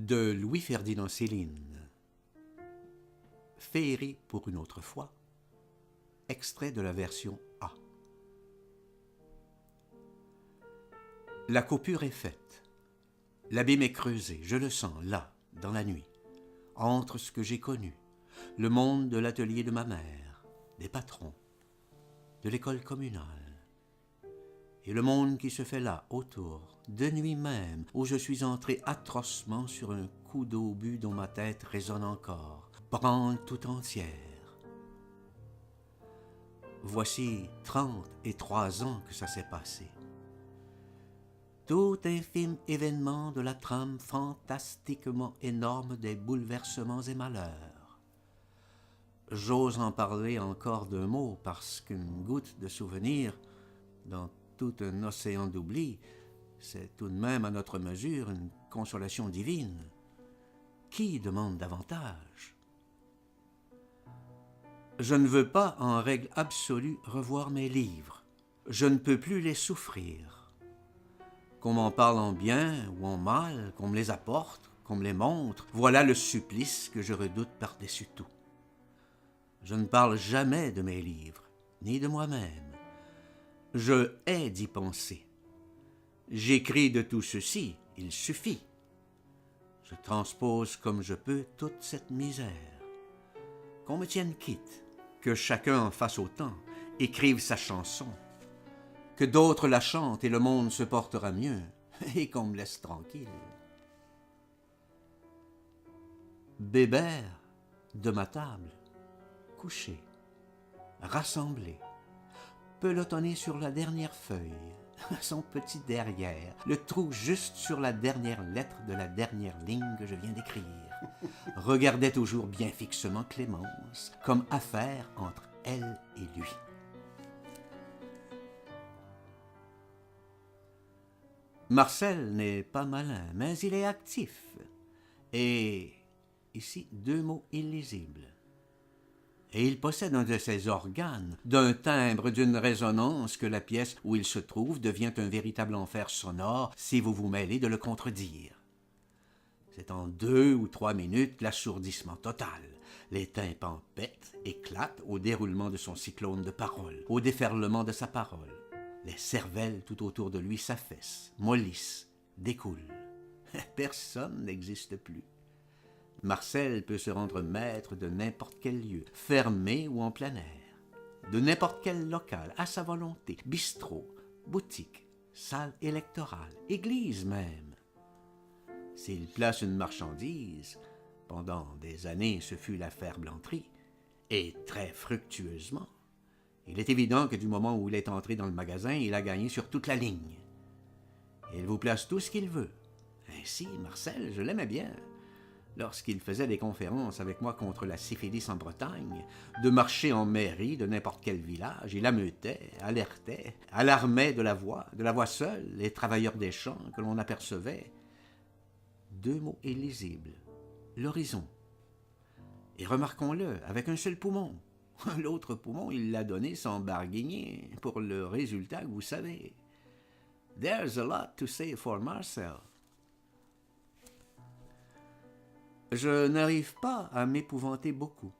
de Louis-Ferdinand Céline. Féerie pour une autre fois. Extrait de la version A. La coupure est faite. L'abîme est creusé, je le sens, là, dans la nuit, entre ce que j'ai connu, le monde de l'atelier de ma mère, des patrons, de l'école communale, et le monde qui se fait là, autour, de nuit même, où je suis entré atrocement sur un coup d'obus dont ma tête résonne encore, branle tout entière. Voici 33 ans que ça s'est passé. Tout infime événement de la trame fantastiquement énorme des bouleversements et malheurs. J'ose en parler encore d'un mot parce qu'une goutte de souvenir dans tout un océan d'oubli, c'est tout de même à notre mesure une consolation divine. Qui demande davantage? Je ne veux pas, en règle absolue, revoir mes livres. Je ne peux plus les souffrir. Qu'on m'en parle en bien ou en mal, qu'on me les apporte, qu'on me les montre, voilà le supplice que je redoute par-dessus tout. Je ne parle jamais de mes livres, ni de moi-même. Je hais d'y penser. J'écris de tout ceci, il suffit. Je transpose comme je peux toute cette misère. Qu'on me tienne quitte, que chacun en fasse autant, écrive sa chanson, que d'autres la chantent et le monde se portera mieux, et qu'on me laisse tranquille. Bébert, de ma table, couché, rassemblé, pelotonné sur la dernière feuille, son petit derrière, le trou juste sur la dernière lettre de la dernière ligne que je viens d'écrire, regardait toujours bien fixement Clémence, comme affaire entre elle et lui. Marcel n'est pas malin, mais il est actif. Et ici 2 mots illisibles. Et il possède un de ces organes, d'un timbre, d'une résonance que la pièce où il se trouve devient un véritable enfer sonore si vous vous mêlez de le contredire. C'est en 2 ou 3 minutes l'assourdissement total. Les tympans pètent, éclatent au déroulement de son cyclone de paroles, au déferlement de sa parole. Les cervelles tout autour de lui s'affaissent, mollissent, découlent. Personne n'existe plus. Marcel peut se rendre maître de n'importe quel lieu, fermé ou en plein air, de n'importe quel local, à sa volonté, bistrot, boutique, salle électorale, église même. S'il place une marchandise, pendant des années ce fut l'affaire Blanterie, et très fructueusement, il est évident que du moment où il est entré dans le magasin, il a gagné sur toute la ligne. Il vous place tout ce qu'il veut. Ainsi, Marcel, je l'aimais bien. Lorsqu'il faisait des conférences avec moi contre la syphilis en Bretagne, de marcher en mairie de n'importe quel village, il ameutait, alertait, alarmait de la voix seule, les travailleurs des champs que l'on apercevait. 2 mots illisibles, l'horizon. Et remarquons-le, avec un seul poumon. L'autre poumon, il l'a donné sans barguigner, pour le résultat que vous savez. There's a lot to say for Marcel. Je n'arrive pas à m'épouvanter beaucoup.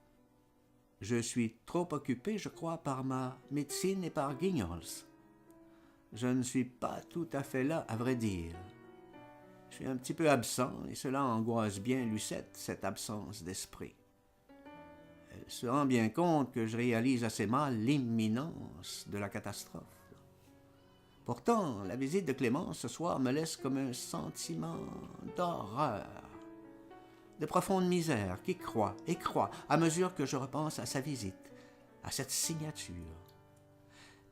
Je suis trop occupé, je crois, par ma médecine et par Guignols. Je ne suis pas tout à fait là, à vrai dire. Je suis un petit peu absent, et cela angoisse bien Lucette, cette absence d'esprit. Elle se rend bien compte que je réalise assez mal l'imminence de la catastrophe. Pourtant, la visite de Clémence ce soir me laisse comme un sentiment d'horreur, de profonde misère qui croît et croît à mesure que je repense à sa visite, à cette signature.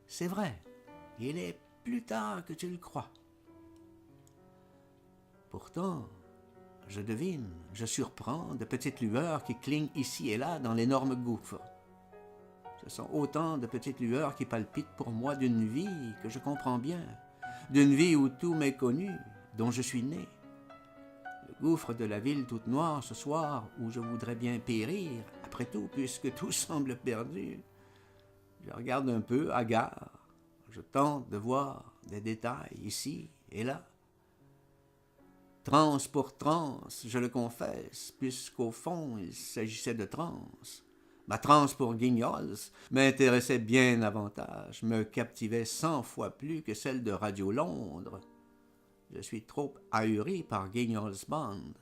C'est vrai, il est plus tard que tu le crois. Pourtant, je devine, je surprends de petites lueurs qui clignent ici et là dans l'énorme gouffre. Ce sont autant de petites lueurs qui palpitent pour moi d'une vie que je comprends bien, d'une vie où tout m'est connu, dont je suis né. Le gouffre de la ville toute noire ce soir où je voudrais bien périr, après tout, puisque tout semble perdu. Je regarde un peu, hagard. Je tente de voir des détails ici et là. Transe pour transe, je le confesse, puisqu'au fond il s'agissait de transe. Ma transe pour Guignols m'intéressait bien davantage, me captivait 100 fois plus que celle de Radio Londres. Je suis trop ahuri par Guignol's Band,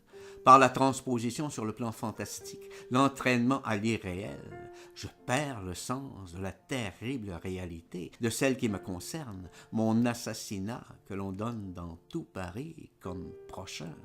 par la transposition sur le plan fantastique, l'entraînement à l'irréel. Je perds le sens de la terrible réalité, de celle qui me concerne, mon assassinat que l'on donne dans tout Paris comme prochain.